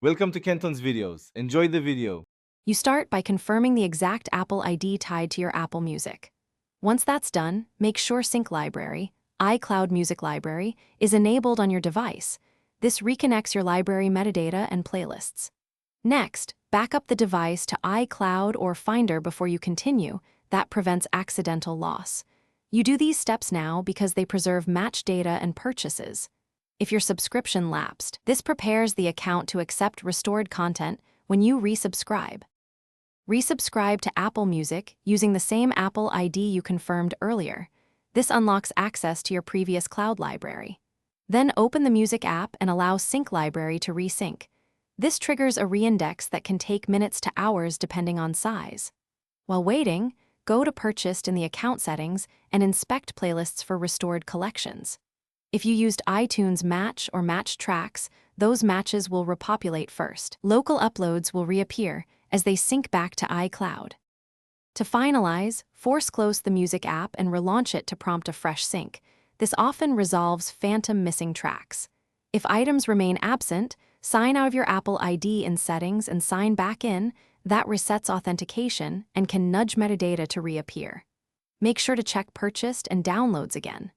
Welcome to Kenton's videos. Enjoy the video. You start by confirming the exact Apple ID tied to your Apple Music. Once that's done, make sure Sync Library, iCloud Music Library, is enabled on your device. This reconnects your library metadata and playlists. Next, back up the device to iCloud or Finder before you continue. That prevents accidental loss. You do these steps now because they preserve match data and purchases. If your subscription lapsed, this prepares the account to accept restored content when you resubscribe. Resubscribe to Apple Music using the same Apple ID you confirmed earlier. This unlocks access to your previous cloud library. Then open the Music app and allow Sync Library to resync. This triggers a reindex that can take minutes to hours depending on size. While waiting, go to Purchased in the account settings and inspect playlists for restored collections. If you used iTunes Match or Match Tracks, those matches will repopulate first. Local uploads will reappear as they sync back to iCloud. To finalize, force close the Music app and relaunch it to prompt a fresh sync. This often resolves phantom missing tracks. If items remain absent, sign out of your Apple ID in Settings and sign back in. That resets authentication and can nudge metadata to reappear. Make sure to check Purchased and Downloads again.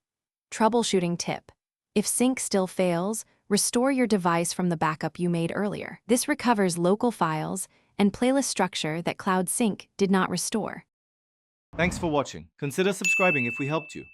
Troubleshooting tip. If sync still fails, restore your device from the backup you made earlier. This recovers local files and playlist structure that Cloud Sync did not restore. Thanks for watching. Consider subscribing if we helped you.